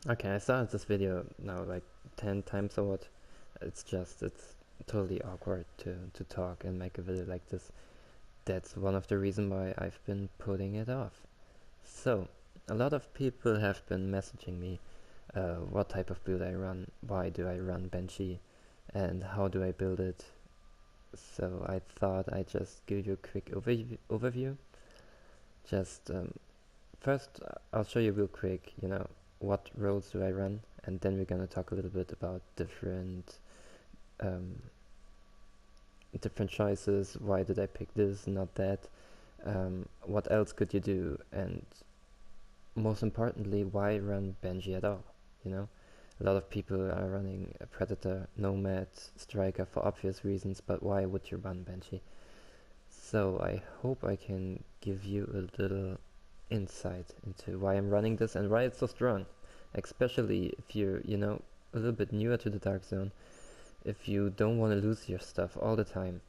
Okay, I started this video now like 10 times or what. It's totally awkward to talk and make a video like this. That's one of the reasons why I've been putting it off. So, a lot of people have been messaging me what type of build I run, why do I run Banshee, and how do I build it. So I thought I'd just give you a quick overview. Just first, I'll show you real quick, what roles do I run, and then we're gonna talk a little bit about um, different choices. Why did I pick this, not that? What else could you do? And most importantly, why run Banshee at all? You know, a lot of people are running a Predator, Nomad, Striker for obvious reasons, but why would you run Banshee? So I hope I can give you a little insight into why I'm running this and why it's so strong. Especially if you're, a little bit newer to the Dark Zone. If you don't want to lose your stuff all the time,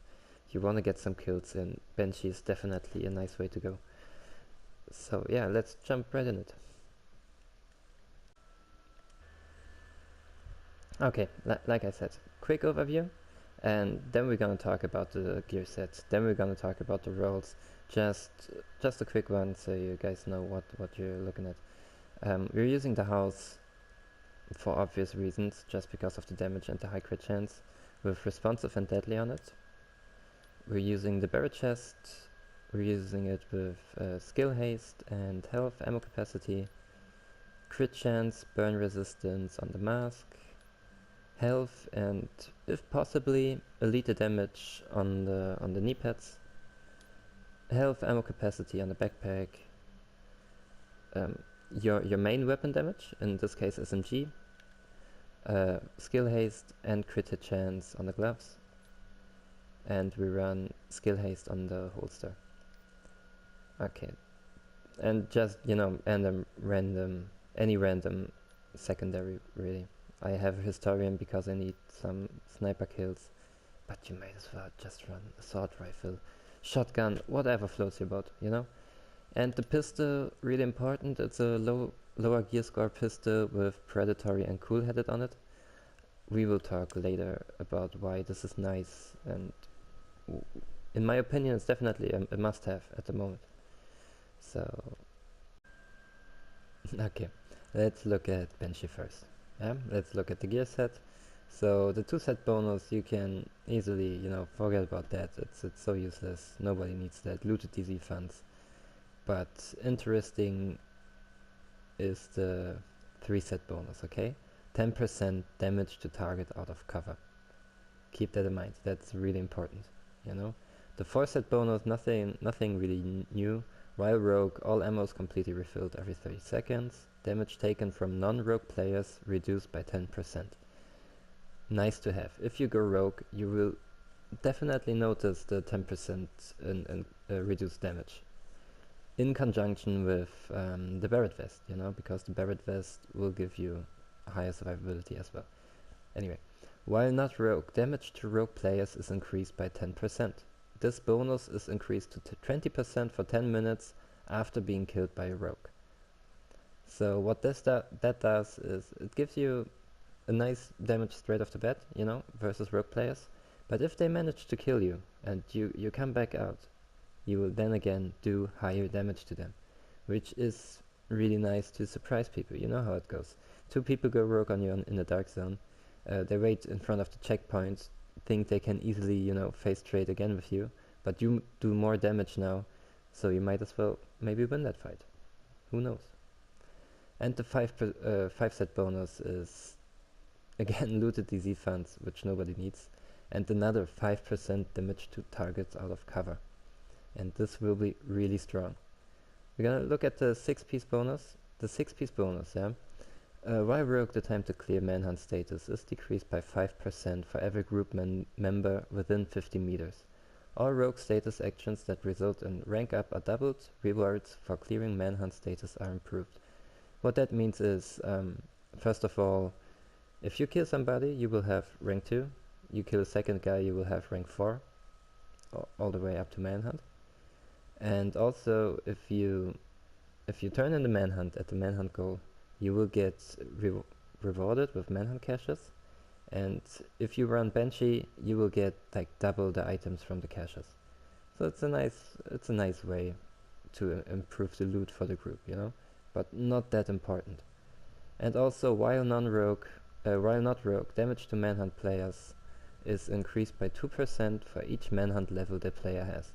you want to get some kills in, Banshee is definitely a nice way to go. So yeah, let's jump right in it. Okay, like I said, quick overview, and then we're gonna talk about the gear sets. Then we're gonna talk about the roles. Just just a quick one, so you guys know what you're looking at. We're using the house for obvious reasons, just because of the damage and the high crit chance, with responsive and deadly on it. We're using the barrel chest. We're using it with skill haste and health, ammo capacity, crit chance, burn resistance on the mask, health, and if possibly elite damage on the knee pads, health, ammo capacity on the backpack, your main weapon damage, in this case SMG, skill haste and crit hit chance on the gloves, and we run skill haste on the holster. Okay, and just any random secondary really. I have a historian because I need some sniper kills, but you might as well just run assault rifle, shotgun, whatever floats your boat, And the pistol, really important. It's a lower gear score pistol with predatory and cool headed on it. We will talk later about why this is nice, and in my opinion it's definitely a must-have at the moment. So okay, let's look at Banshee first. Yeah, let's look at the gear set. So the 2 set bonus, you can easily, forget about that. It's so useless. Nobody needs that. Looted DZ funds. But interesting is the 3 set bonus, okay? 10% damage to target out of cover. Keep that in mind. That's really important, The 4 set bonus, nothing really new. While rogue, all ammo is completely refilled every 30 seconds. Damage taken from non-rogue players reduced by 10%. Nice to have. If you go rogue, you will definitely notice the 10% in reduced damage. In conjunction with the Barret Vest, because the Barret Vest will give you higher survivability as well. Anyway, while not rogue, damage to rogue players is increased by 10%. This bonus is increased to 20% for 10 minutes after being killed by a rogue. So what that does is it gives you a nice damage straight off the bat, versus rogue players. But if they manage to kill you and you come back out, you will then again do higher damage to them, which is really nice to surprise people. You know how it goes. 2 people go rogue on you in the dark zone. They wait in front of the checkpoint, think they can easily, face trade again with you, but you do more damage now, so you might as well maybe win that fight. Who knows? And the 5 set bonus is again looted DZ funds, which nobody needs, and another 5% damage to targets out of cover. And this will be really strong. We're gonna look at the 6-piece bonus. The 6-piece bonus, yeah. While rogue, the time to clear manhunt status is decreased by 5% for every group member within 50 meters. All rogue status actions that result in rank up are doubled. Rewards for clearing manhunt status are improved. What that means is, first of all, if you kill somebody, you will have rank 2. You kill a second guy, you will have rank 4, all the way up to manhunt. And also, if you turn in the manhunt at the manhunt goal, you will get rewarded with manhunt caches, and if you run Banshee, you will get like double the items from the caches. So it's a nice way to improve the loot for the group, you know, but not that important. And also, while not rogue, damage to manhunt players is increased by 2% for each manhunt level the player has.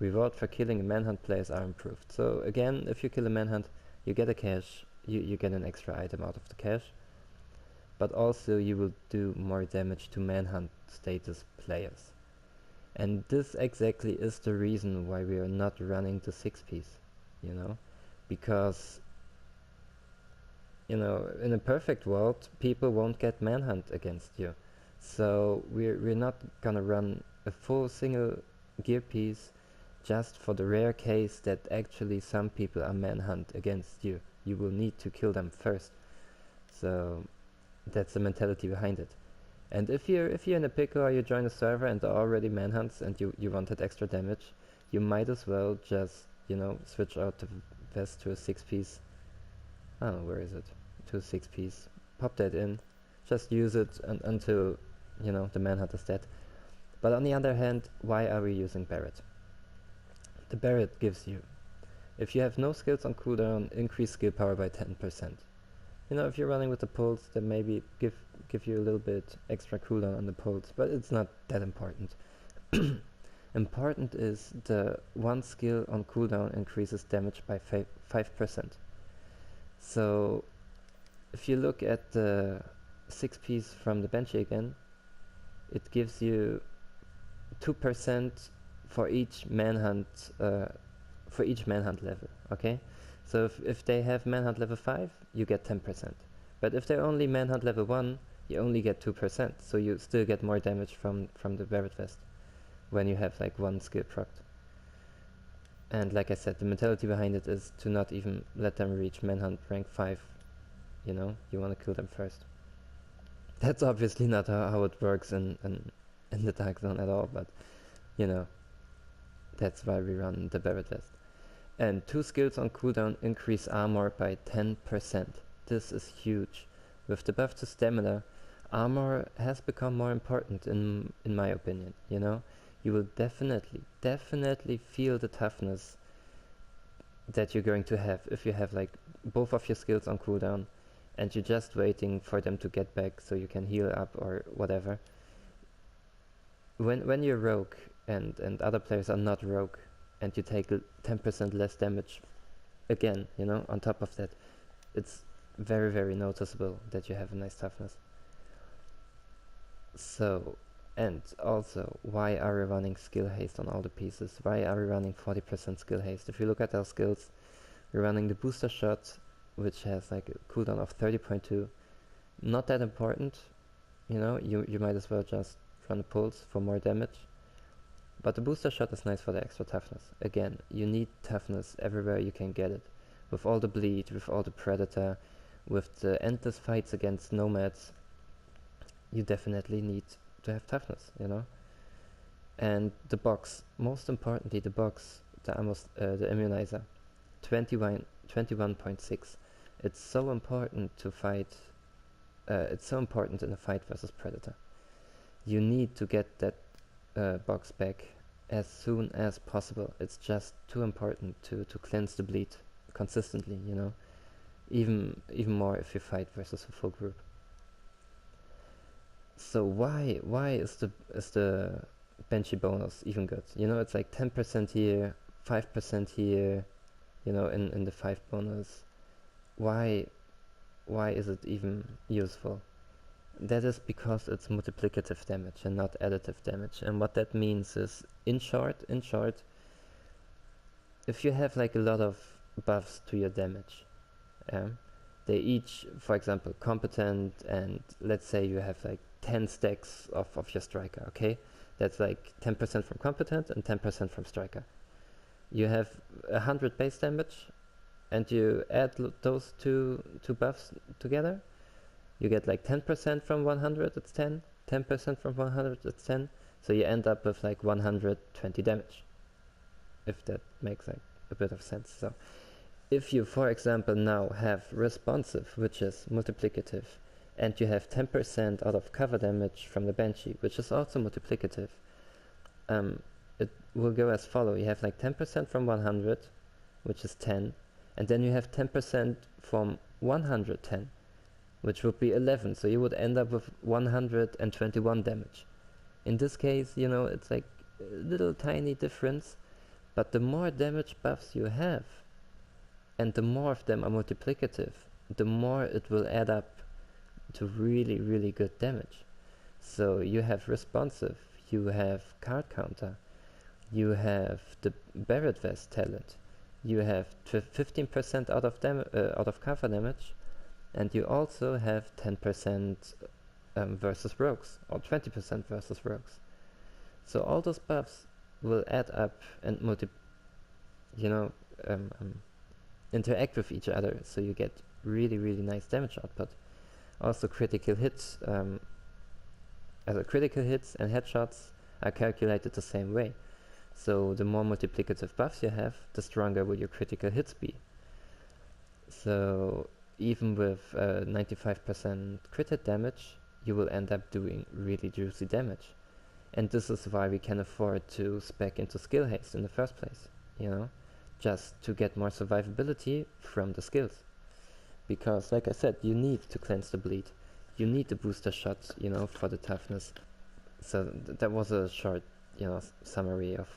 Reward for killing manhunt players are improved. So again, if you kill a manhunt, you get a cache, you get an extra item out of the cache, but also you will do more damage to manhunt status players. And this exactly is the reason why we are not running the 6-piece, you know, because, you know, in a perfect world, people won't get manhunt against you. So we're not gonna run a full single gear piece just for the rare case that actually some people are manhunt against you. You will need to kill them first. So that's the mentality behind it. And if you're in a pickle or you join a server and there are already manhunts and you wanted extra damage, you might as well just, you know, switch out the vest to a 6-piece. I don't know, where is it? To a 6-piece. Pop that in. Just use it until, you know, the manhunt is dead. But on the other hand, why are we using Barret? The Barret gives you, if you have no skills on cooldown, increase skill power by 10%. You know, if you're running with the pulse, then maybe give you a little bit extra cooldown on the pulse, but it's not that important. Important is the one skill on cooldown increases damage by 5%. So if you look at the 6-piece from the Banshee again, it gives you 2% for each manhunt level, okay? So if they have manhunt level 5, you get 10%. But if they're only manhunt level 1, you only get 2%. So you still get more damage from the Barret vest when you have like one skill procced. And like I said, the mentality behind it is to not even let them reach manhunt rank 5. You know, you want to kill them first. That's obviously not how it works in the Dark Zone at all, but you know, that's why we run the Barret vest. And 2 skills on cooldown increase armor by 10%. This is huge. With the buff to stamina, armor has become more important in my opinion, you know? You will definitely feel the toughness that you're going to have if you have like both of your skills on cooldown and you're just waiting for them to get back so you can heal up or whatever. When you're rogue and other players are not rogue, and you take 10% less damage again, you know, on top of that, it's very noticeable that you have a nice toughness. So, and also, why are we running skill haste on all the pieces? Why are we running 40% skill haste? If you look at our skills, we're running the booster shot, which has like a cooldown of 30.2. Not that important, you know, you might as well just run a pulse for more damage. But the booster shot is nice for the extra toughness. Again, you need toughness everywhere you can get it. With all the bleed, with all the predator, with the endless fights against nomads, you definitely need to have toughness, you know? And the box, most importantly the box, the immunizer, 21.6. It's so important to fight, it's so important in a fight versus predator. You need to get that box back as soon as possible. It's just too important to cleanse the bleed consistently, you know, even more if you fight versus a full group. So why is the Banshee bonus even good? You know, it's like 10% here, 5% here, you know, in the 5 bonus. Why is it even useful? That is because it's multiplicative damage and not additive damage. And what that means is, in short, if you have like a lot of buffs to your damage, they each, for example, competent, and let's say you have like 10 stacks of your striker, okay? That's like 10% from competent and 10% from striker. You have 100 base damage, and you add those two buffs together, you get like 10% from 100, it's 10, 10% from 100, it's 10, so you end up with like 120 damage, if that makes like a bit of sense. So if you, for example, now have responsive, which is multiplicative, and you have 10% out of cover damage from the Banshee, which is also multiplicative, it will go as follow. You have like 10% from 100, which is 10, and then you have 10% from 110, which would be 11, so you would end up with 121 damage. In this case, you know, it's like a little tiny difference, but the more damage buffs you have, and the more of them are multiplicative, the more it will add up to really, really good damage. So you have responsive, you have card counter, you have the Barret Vest talent, you have 15% out of cover damage, and you also have 10% versus rogues, or 20% versus rogues. So all those buffs will add up and interact with each other, so you get really, really nice damage output. Also critical hits, critical hits and headshots are calculated the same way. So the more multiplicative buffs you have, the stronger will your critical hits be. So even with 95% crit hit damage, you will end up doing really juicy damage. And this is why we can afford to spec into skill haste in the first place, you know, just to get more survivability from the skills. Because, like I said, you need to cleanse the bleed. You need the booster shots, you know, for the toughness. So that was a short, you know, summary of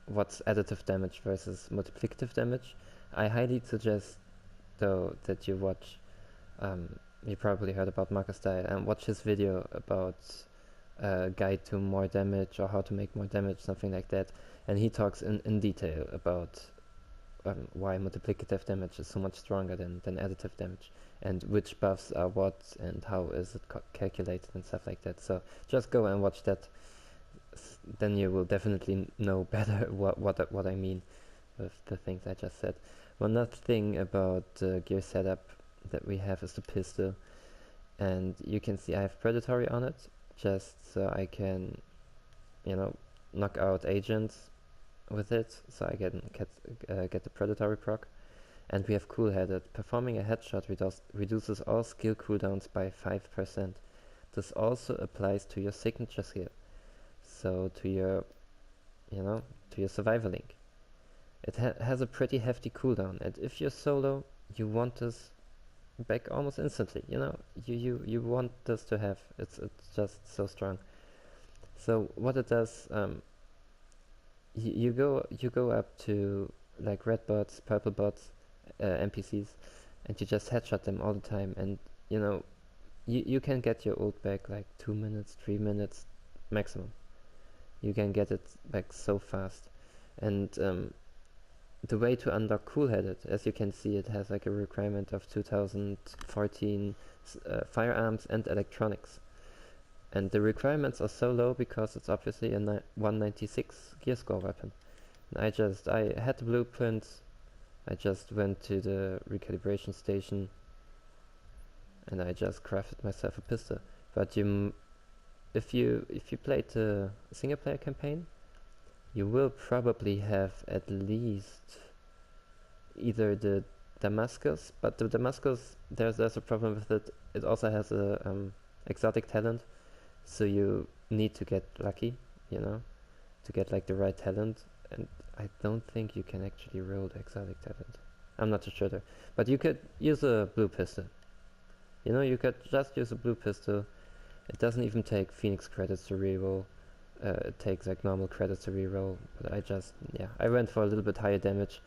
what's additive damage versus multiplicative damage. I highly suggest, though, that you watch, you probably heard about Marcus Dye, and watch his video about guide to more damage, or how to make more damage, something like that. And he talks in detail about why multiplicative damage is so much stronger than additive damage, and which buffs are what, and how is it calculated and stuff like that. So just go and watch that, then you will definitely know better what I mean with the things I just said. One other thing about gear setup that we have is the pistol, and you can see I have predatory on it, just so I can, you know, knock out agents with it, so I get the predatory proc. And we have cool-headed. Performing a headshot reduces all skill cooldowns by 5%. This also applies to your signature skill, so to your, you know, to your survival link. It has a pretty hefty cooldown, and if you're solo, you want this back almost instantly. You know, you want this to have. It's just so strong. So what it does, you go up to like red bots, purple bots, NPCs, and you just headshot them all the time, and you know, you can get your ult back like 2 minutes, 3 minutes maximum. You can get it back so fast. And the way to unlock cool-headed, as you can see, it has like a requirement of 2014 firearms and electronics. And the requirements are so low because it's obviously a 196 gear score weapon. And I had the blueprints, I just went to the recalibration station, and I just crafted myself a pistol. But if you played the single player campaign, you will probably have at least either the Damascus, but the Damascus, there's a problem with it. It also has a exotic talent, so you need to get lucky, you know, to get like the right talent. And I don't think you can actually roll the exotic talent. I'm not too sure there, but you could use a blue pistol. You know, you could just use a blue pistol. It doesn't even take Phoenix credits to reroll. It takes like normal credits to reroll, but I went for a little bit higher damage,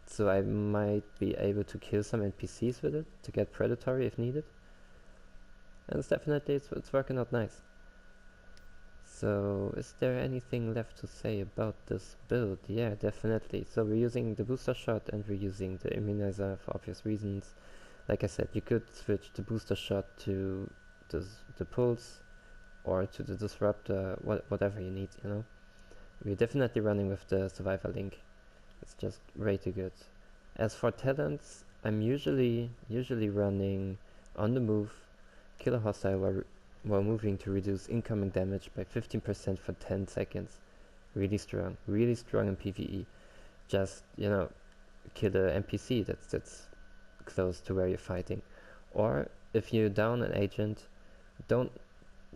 so I might be able to kill some NPCs with it to get predatory if needed. And it's working out nice. So is there anything left to say about this build? Yeah, definitely. So we're using the booster shot and we're using the immunizer for obvious reasons. Like I said, you could switch the booster shot to the pulse, or to the disruptor, whatever you need, you know. We're definitely running with the survivor link. It's just way too good. As for talents, I'm usually running on the move, kill a hostile while moving to reduce incoming damage by 15% for 10 seconds. Really strong in PvE. Just, you know, kill a NPC that's close to where you're fighting. Or if you down an agent, don't,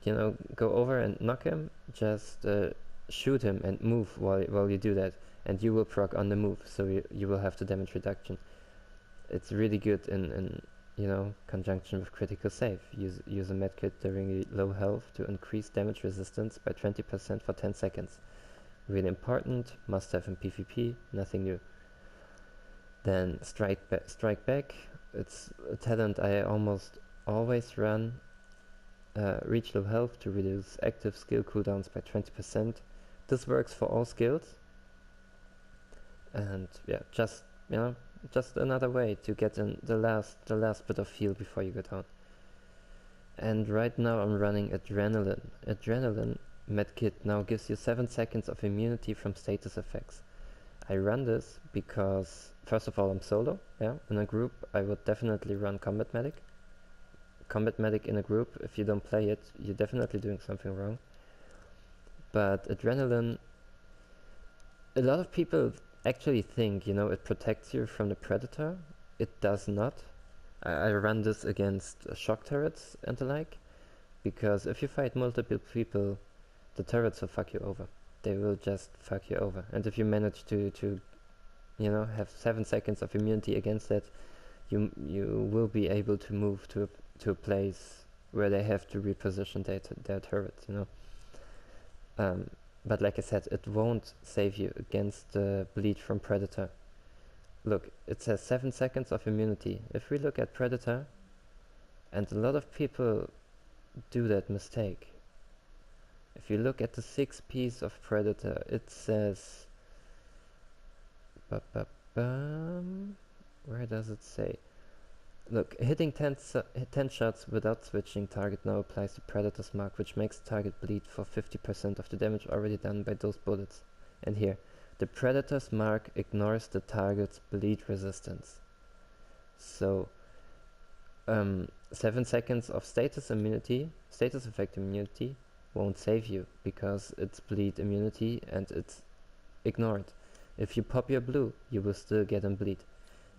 you know, go over and knock him, just shoot him and move while you do that, and you will proc on the move, so you will have the damage reduction. It's really good in you know, conjunction with critical save. Use a medkit during low health to increase damage resistance by 20% for 10 seconds. Really important, must have in PvP, nothing new. Then strike back. It's a talent I almost always run. Reach low health to reduce active skill cooldowns by 20%. This works for all skills. And yeah, just, you know, just another way to get in the last bit of heal before you go down. And right now I'm running Adrenaline. Adrenaline medkit now gives you 7 seconds of immunity from status effects. I run this because, first of all, I'm solo. Yeah, in a group I would definitely run Combat Medic. Combat Medic in a group, if you don't play it, you're definitely doing something wrong. But Adrenaline, a lot of people actually think, you know, it protects you from the Predator. It does not. I run this against shock turrets and the like, because if you fight multiple people, the turrets will fuck you over. They will just fuck you over. And if you manage to you know, have 7 seconds of immunity against that, you will be able to move to a place where they have to reposition their turrets, you know. But like I said, it won't save you against the bleed from Predator. Look, it says 7 seconds of immunity. If we look at Predator, and a lot of people do that mistake. If you look at the 6 piece of Predator, it says... where does it say? Look, hitting 10 shots without switching target now applies to Predator's mark, which makes target bleed for 50% of the damage already done by those bullets. And here, the Predator's mark ignores the target's bleed resistance. So, 7 seconds of status effect immunity, won't save you, because it's bleed immunity and it's ignored. If you pop your blue, you will still get a bleed.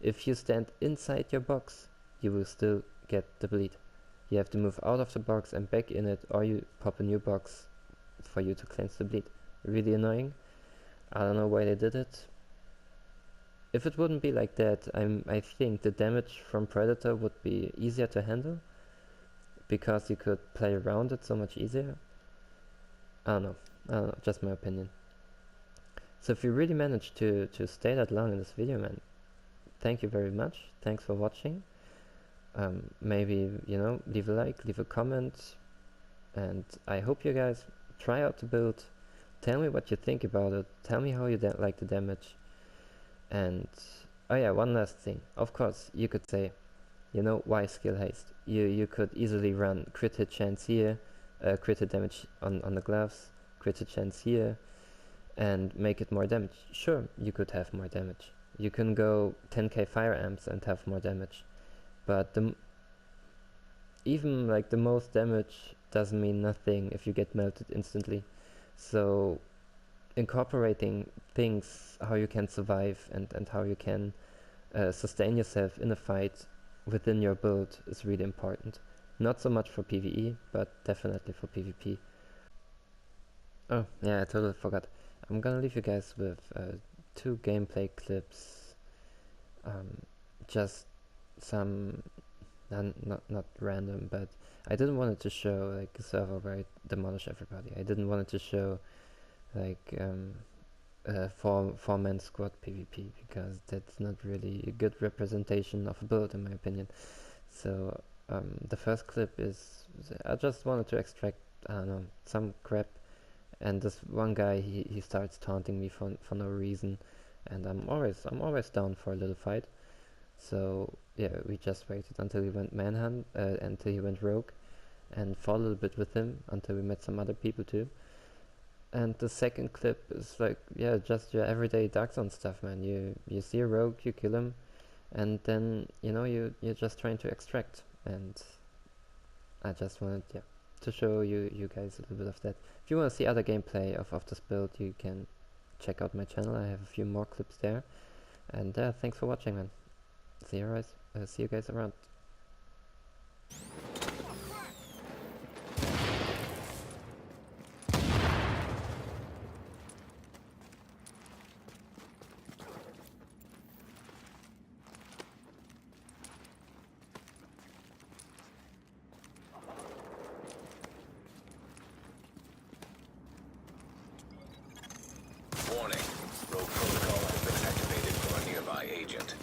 If you stand inside your box, you will still get the bleed. You have to move out of the box and back in it, or you pop a new box for you to cleanse the bleed. Really annoying. I don't know why they did it. If it wouldn't be like that, I think the damage from Predator would be easier to handle, because you could play around it so much easier. I don't know, just my opinion. So if you really managed to stay that long in this video, man, thank you very much. Thanks for watching. Maybe, you know, leave a like, leave a comment, and I hope you guys try out the build. Tell me what you think about it. Tell me how you like the damage. And oh yeah, one last thing. Of course, you could say, you know, why skill haste? You could easily run crit hit chance here, crit hit damage on the gloves, crit hit chance here, and make it more damage. Sure, you could have more damage. You can go 10k fire amps and have more damage. But even like the most damage doesn't mean nothing if you get melted instantly. So incorporating things, how you can survive and how you can sustain yourself in a fight within your build is really important. Not so much for PvE, but definitely for PvP. Oh yeah, I totally forgot. I'm gonna leave you guys with 2 gameplay clips. Just some, not random, but I didn't want it to show like a server where I demolish everybody. I didn't want it to show like a 4-man squad PvP, because that's not really a good representation of a build in my opinion. So the first clip is, I just wanted to extract, I don't know, some crap, and this one guy, he starts taunting me for no reason, and I'm always down for a little fight. So yeah, we just waited until he went manhunt, until he went rogue, and fought a little bit with him until we met some other people too. And the second clip is like, yeah, just your everyday Dark Zone stuff, man. You see a rogue, you kill him, and then, you know, you're just trying to extract. And I just wanted, yeah, to show you guys a little bit of that. If you want to see other gameplay of this build, you can check out my channel. I have a few more clips there. And thanks for watching, man. See you guys around. Warning. Rogue protocol has been activated for a nearby agent.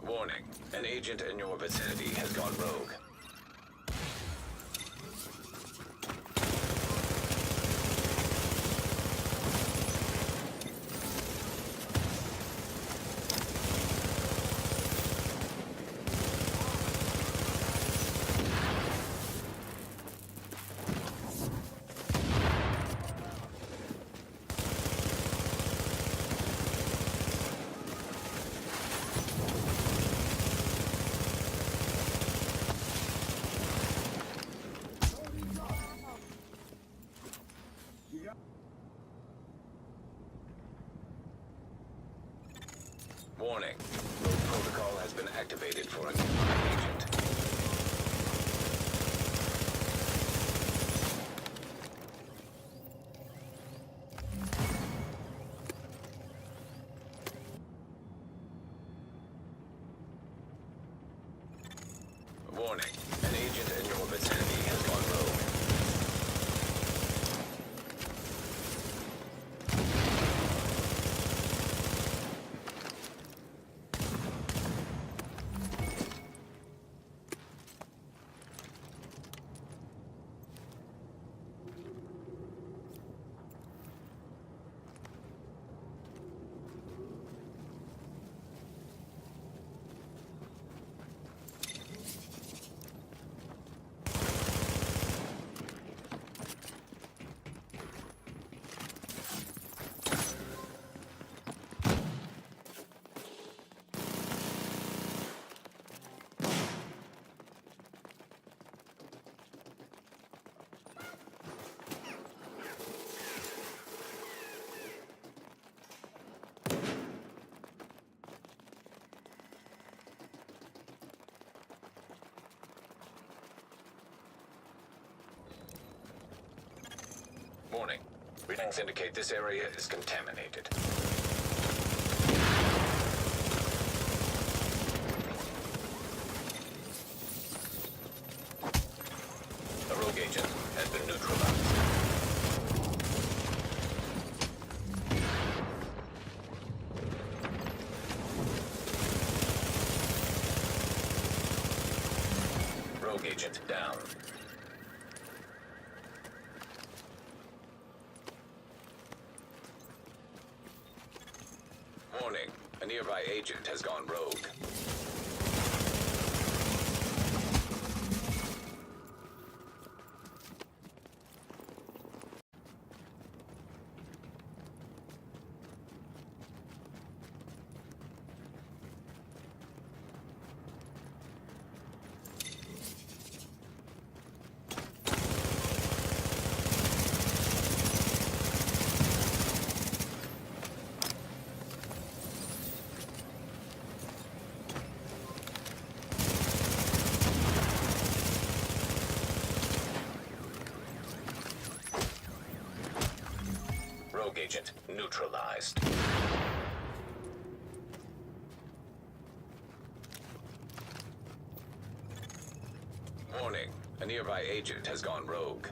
Warning. An agent in your vicinity has gone rogue. Warning. Rogue protocol has been activated for a nearby agent. Warning. An agent in your vicinity has gone rogue. Warning. Readings indicate this area is contaminated. A rogue agent has been neutralized. Rogue agent down. Warning. A nearby agent has gone rogue. Rogue agent neutralized. Warning. A nearby agent has gone rogue.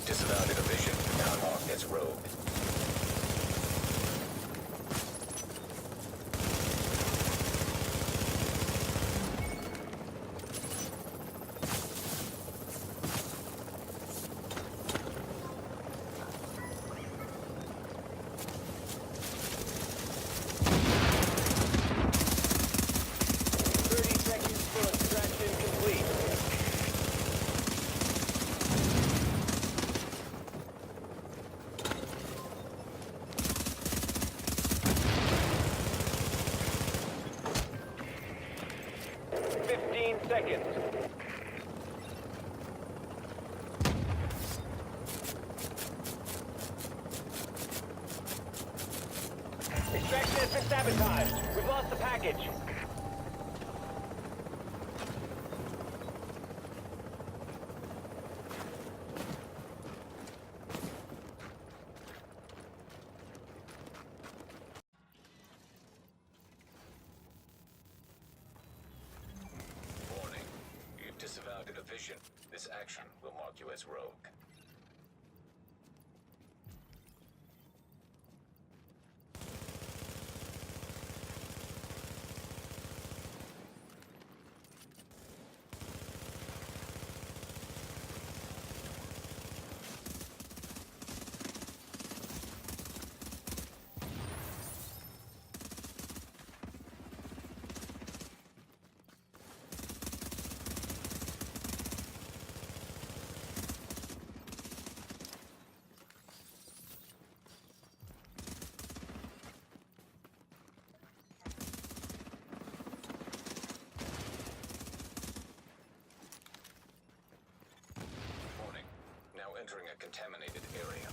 disavowed a division, now marked as rogue. Seconds. Extraction has been sabotaged. We've lost the package. Disavowed a division. This action will mark you as rogue. Entering a contaminated area.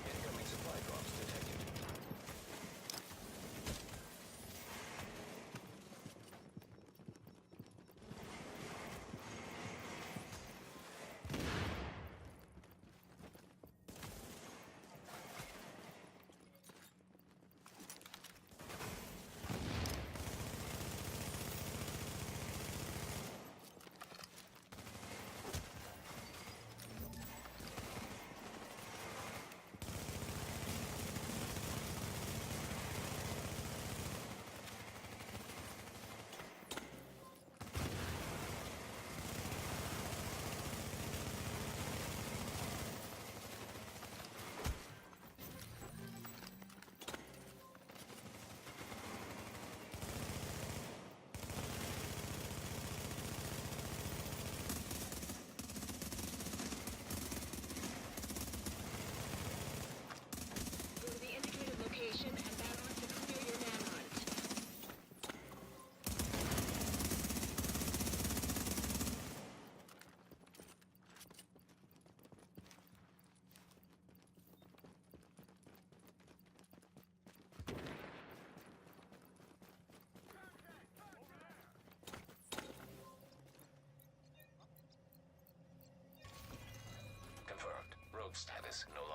Incoming supply drops detected. Confirmed. Rogue status no